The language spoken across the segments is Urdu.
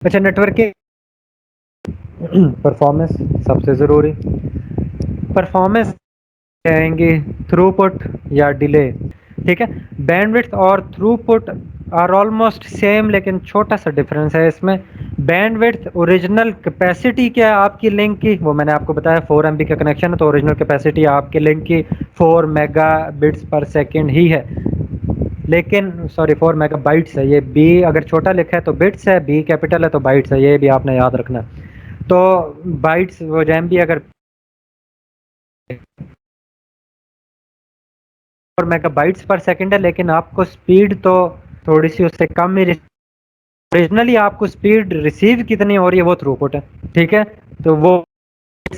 اچھا، نیٹورک کی پرفارمنس سب سے ضروری پرفارمنس کہیں گے تھرو پٹ یا ڈیلے. ٹھیک ہے، بینڈ وڈتھ اور throughput are almost same, لیکن چھوٹا سا ڈفرینس ہے اس میں. بینڈ وڈتھ اوریجنل کیپیسٹی کیا ہے آپ کی لنک کی، وہ میں نے آپ کو بتایا 4 MB کا کنیکشن ہے تو اوریجنل کیپیسٹی آپ کے لنک کی 4 MB/s ہی ہے. لیکن سوری 4 MB ہے، یہ بی اگر چھوٹا لکھا ہے تو بٹس ہے، بی کیپٹل ہے تو بائٹس ہے، یہ بھی آپ نے یاد رکھنا. تو بائٹس وہ جیم بھی اگر 4 MB/s ہے، لیکن آپ کو اسپیڈ تو تھوڑی سی اس سے کم ہی. اوریجنلی آپ کو اسپیڈ ریسیو کتنی ہو رہی ہے وہ تھرو پٹ ہے. ٹھیک ہے، تو وہ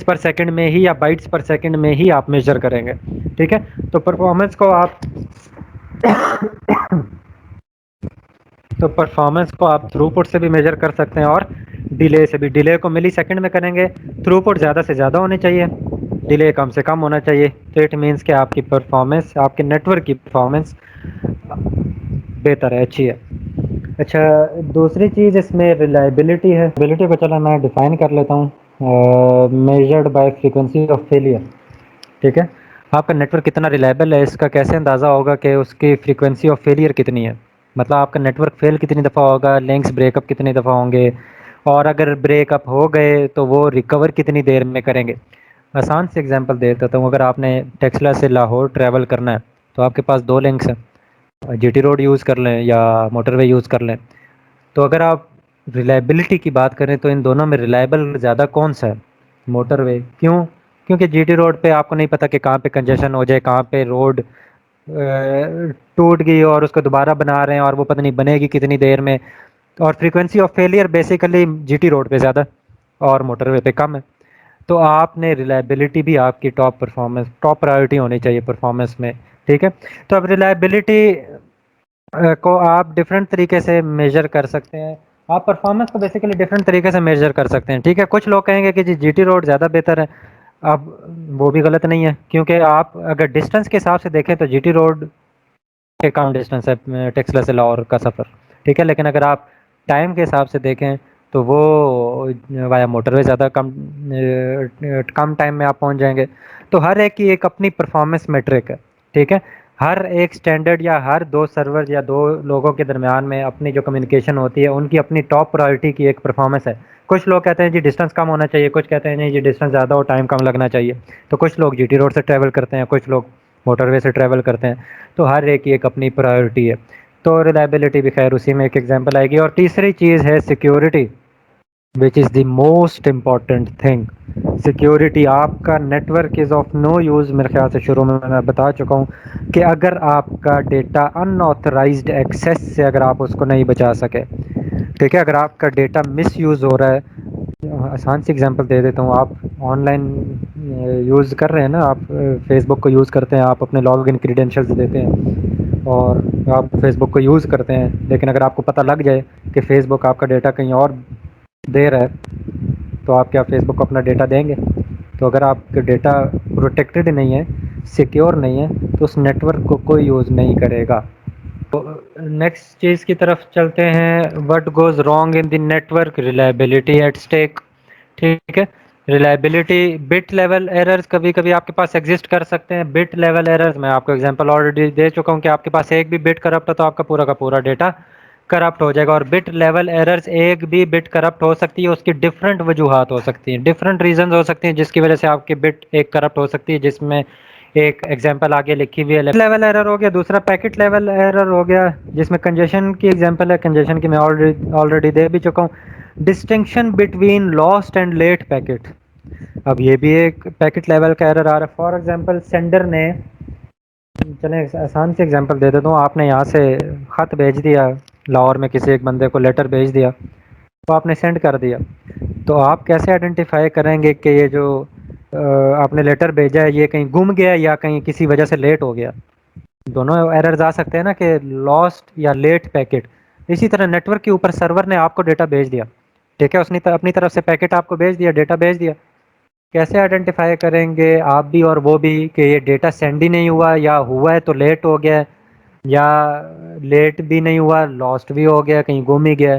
پر سیکنڈ میں ہی یا بائٹس پر سیکنڈ میں ہی آپ میجر کریں گے. ٹھیک ہے، تو پرفارمنس کو آپ تو پرفارمنس کو آپ تھرو پٹ سے بھی میجر کر سکتے ہیں اور ڈیلے سے بھی. ڈیلے کو ملی سیکنڈ میں کریں گے، تھرو پٹ زیادہ سے زیادہ ہونی چاہیے، ڈیلے کم سے کم ہونا چاہیے. تو اٹ مینس کہ آپ کی پرفارمنس، آپ کے نیٹ ورک کی پرفارمنس بہتر ہے، اچھی ہے. اچھا، دوسری چیز اس میں ریلائبلٹی ہے. ریلائبلٹی کو چلو میں ڈیفائن کر لیتا ہوں. Measured by frequency of failure. ٹھیک ہے، آپ کا نیٹ ورک کتنا ریلائبل ہے اس کا کیسے اندازہ ہوگا کہ اس کی فریکوینسی آف فیلئر کتنی ہے. مطلب آپ کا نیٹ ورک فیل کتنی دفعہ ہوگا، لنکس بریک اپ کتنی دفعہ ہوں گے، اور اگر بریک اپ ہو گئے تو وہ ریکور کتنی دیر میں کریں گے. آسان سی ایگزامپل دے دیتا ہوں. اگر آپ نے ٹیکسلا سے لاہور ٹریول کرنا ہے تو آپ کے پاس 2 لنکس ہیں، جی ٹی روڈ یوز کر لیں یا موٹر وے یوز کر لیں. تو اگر آپ ریلائبلٹی کی بات کریں تو ان دونوں میں ریلائبل زیادہ کون سا ہے؟ موٹر وے. کیوں؟ کیونکہ جی ٹی روڈ پہ آپ کو نہیں پتا کہ کہاں پہ کنجیشن ہو جائے، کہاں پہ روڈ ٹوٹ گئی اور اس کو دوبارہ بنا رہے ہیں اور وہ پتہ نہیں بنے گی کتنی دیر میں. اور frequency of failure basically G T road پہ زیادہ اور موٹر وے پہ کم ہے. تو آپ نے ریلائبلٹی بھی آپ کی ٹاپ پرفارمنس، ٹاپ پرائیورٹی ہونی چاہیے پرفارمنس میں. ٹھیک ہے، تو اب ریلائبلٹی کو آپ ڈفرینٹ طریقے سے میجر کر سکتے ہیں. آپ پرفارمنس کو بیسیکلی ڈفرنٹ طریقے سے میجر کر سکتے ہیں. ٹھیک ہے، کچھ لوگ کہیں گے کہ جی ٹی روڈ زیادہ بہتر ہے. اب وہ بھی غلط نہیں ہے، کیونکہ آپ اگر ڈسٹینس کے حساب سے دیکھیں تو جی ٹی روڈ کے کم ڈسٹینس ہے ٹیکسلا سے لاہور کا سفر. ٹھیک ہے، لیکن اگر آپ ٹائم کے حساب سے دیکھیں تو وہ وایا موٹر وے زیادہ کم ٹائم میں آپ پہنچ جائیں گے. تو ہر ایک کی ایک اپنی پرفارمنس میٹرک ہے. ٹھیک ہے، ہر ایک اسٹینڈرڈ یا ہر 2 سرور یا 2 لوگوں کے درمیان میں اپنی جو کمیونیکیشن ہوتی ہے ان کی اپنی ٹاپ پرائورٹی کی ایک پرفارمنس ہے. کچھ لوگ کہتے ہیں جی ڈسٹینس کم ہونا چاہیے، کچھ کہتے ہیں نہیں جی ڈسٹینس زیادہ ہو ٹائم کم لگنا چاہیے. تو کچھ لوگ جی ٹی روڈ سے ٹریول کرتے ہیں، کچھ لوگ موٹر وے سے ٹریول کرتے ہیں. تو ہر ایک کی ایک اپنی پرائورٹی ہے. تو ریلائبلٹی بھی خیر اسی میں ایک ایگزامپل آئے گی. اور تیسری چیز ہے security, which is the most important thing. Security. آپ کا network is of no use. میرے خیال سے شروع میں بتا چکا ہوں کہ اگر آپ کا ڈیٹا ان آتھرائزڈ ایکسیس سے اگر آپ اس کو نہیں بچا سکے. ٹھیک ہے، اگر آپ کا ڈیٹا مس یوز ہو رہا ہے، آسان سی ایگزامپل دے دیتا ہوں. آپ آن لائن یوز کر رہے ہیں نا، آپ فیس بک کو یوز کرتے ہیں، آپ اپنے لاگ ان کریڈینشیلس دیتے ہیں اور آپ فیس بک کو یوز کرتے ہیں. لیکن اگر آپ کو پتہ لگ جائے کہ فیس بک آپ کا ڈیٹا کہیں اور دے رہا ہے تو آپ کیا فیس بک کو اپنا ڈیٹا دیں گے؟ تو اگر آپ کا ڈیٹا پروٹیکٹیڈ نہیں ہے، سیکیور نہیں ہے، تو اس نیٹ ورک کو کوئی یوز نہیں کرے گا. تو نیکسٹ چیز کی طرف چلتے ہیں. What goes wrong in the network? Reliability at stake. ٹھیک ہے، ریلائبلٹی. بٹ لیول ایررز کبھی کبھی آپ کے پاس ایگزسٹ کر سکتے ہیں. بٹ لیول ایررز میں آپ کو ایگزامپل آلریڈی دے چکا ہوں کہ آپ کے پاس ایک بھی بٹ کرپٹ ہے تو آپ کا پورا ڈیٹا کرپٹ ہو جائے گا. اور بٹ لیول ایررز، ایک بھی بٹ کرپٹ ہو سکتی ہے، اس کی ڈفرینٹ وجوہات ہو سکتی ہیں، ڈفرینٹ ریزنز ہو سکتی ہیں جس کی وجہ سے آپ کی بٹ ایک کرپٹ ہو سکتی ہے، جس میں ایک ایگزامپل آگے لکھی ہوئی ہے. لیول ایرر ہو گیا. دوسرا پیکٹ لیول ایرر ہو گیا جس میں کنجیشن کی ایگزامپل ہے. کنجیشن کی میں آلریڈی دے بھی چکا ہوں. Distinction between last and let packet. اب یہ بھی ایک پیکٹ لیول کا ایرر آ رہا ہے. فار ایگزامپل سینڈر نے، چلیں آسان سی ایگزامپل دے دیتا ہوں. آپ نے یہاں سے خط بھیج دیا لاہور میں، کسی ایک بندے کو لیٹر بھیج دیا تو آپ نے سینڈ کر دیا. تو آپ کیسے آئیڈینٹیفائی کریں گے کہ یہ جو آپ نے لیٹر بھیجا ہے یہ کہیں گم گیا یا کہیں کسی وجہ سے لیٹ ہو گیا؟ دونوں ایررز آ سکتے ہیں نا، کہ لاسٹ یا لیٹ پیکٹ. اسی طرح نیٹ ورک کے اوپر سرور نے آپ کو ڈیٹا بھیج دیا. ٹھیک ہے، اس نے اپنی طرف سے پیکٹ آپ کو بھیج دیا، ڈیٹا بھیج دیا. کیسے آئیڈینٹیفائی کریں گے آپ بھی اور وہ بھی کہ یہ ڈیٹا سینڈ ہی نہیں ہوا، یا ہوا ہے تو لیٹ ہو گیا، یا لیٹ بھی نہیں ہوا لاسٹ بھی ہو گیا، کہیں گم ہی گیا؟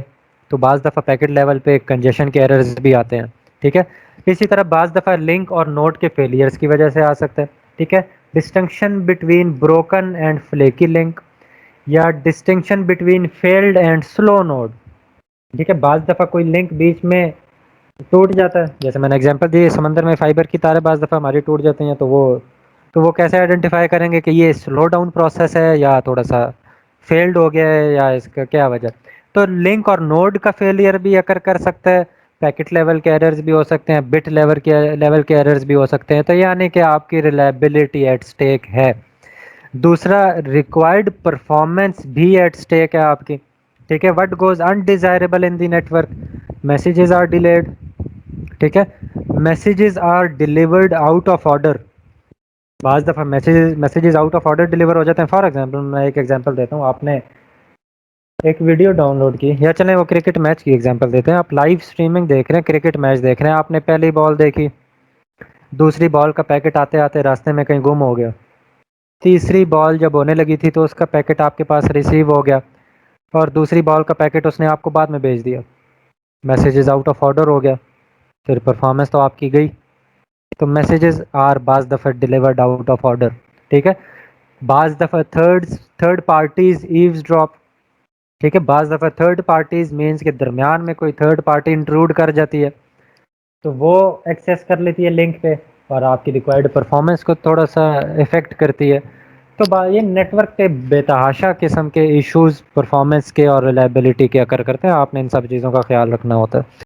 تو بعض دفعہ پیکٹ لیول پہ کنجیشن کے ایررز بھی آتے ہیں، ٹھیک ہے. اسی طرح بعض دفعہ لنک اور نوڈ کے فیلیئرز کی وجہ سے آ سکتا ہے، ٹھیک ہے. Distinction between broken and flaky link, یا distinction between failed and slow node, ٹھیک ہے. بعض دفعہ کوئی لنک بیچ میں ٹوٹ جاتا ہے، جیسے میں نے اگزامپل دی سمندر میں فائبر کی تاریں بعض دفعہ ہماری ٹوٹ جاتی ہیں، تو وہ کیسے آئیڈینٹیفائی کریں گے کہ یہ سلو ڈاؤن پروسیس ہے یا تھوڑا سا فیلڈ ہو گیا ہے، یا اس کا کیا وجہ. تو لنک اور نوڈ کا فیلئر بھی اکر کر سکتا ہے، پیکٹ لیول کے ایررز بھی ہو سکتے ہیں، بٹ لیول کے ایررز بھی ہو سکتے ہیں. تو یعنی کہ آپ کی ریلائبلٹی ایٹ سٹیک ہے. دوسرا، ریکوائرڈ پرفارمنس بھی ایٹ سٹیک ہے آپ کی، ٹھیک ہے. What goes undesirable in the network, messages are delayed, ٹھیک ہے. Messages are delivered out of order, بعض دفعہ messages out of order deliver ہو جاتے ہیں. فار ایگزامپل میں ایک ایگزامپل دیتا ہوں. آپ نے ایک ویڈیو ڈاؤن لوڈ کی، یا چلیں وہ کرکٹ میچ کی ایگزامپل دیتے ہیں. آپ لائیو اسٹریمنگ دیکھ رہے ہیں، کرکٹ میچ دیکھ رہے ہیں، آپ نے پہلی بال دیکھی، دوسری بال کا پیکٹ آتے آتے راستے میں کہیں گم ہو گیا، تیسری بال جب ہونے لگی تھی تو اس کا پیکٹ آپ کے پاس ریسیو ہو گیا، اور دوسری بال کا پیکٹ اس نے آپ کو بعد میں بھیج دیا، میسیجز آؤٹ آف آرڈر ہو گیا. پھر پرفارمنس تو آپ کی گئی. تو میسیجز آر بعض دفعہ ڈیلیورڈ آؤٹ آف آرڈر، ٹھیک ہے. بعض دفعہ تھرڈ پارٹیز ایوز ڈراپ، ٹھیک ہے. بعض دفعہ تھرڈ پارٹیز مینس کے درمیان میں کوئی تھرڈ پارٹی انٹروڈ کر جاتی ہے، تو وہ ایکسیس کر لیتی ہے لنک پہ، اور آپ کی ریکوائرڈ پرفارمنس کو تھوڑا سا افیکٹ کرتی ہے. تو یہ نیٹ ورک پہ بے تحاشا قسم کے ایشوز پرفارمنس کے اور ریلائبلٹی کے اکر کرتے ہیں. آپ نے ان سب چیزوں کا خیال رکھنا ہوتا ہے.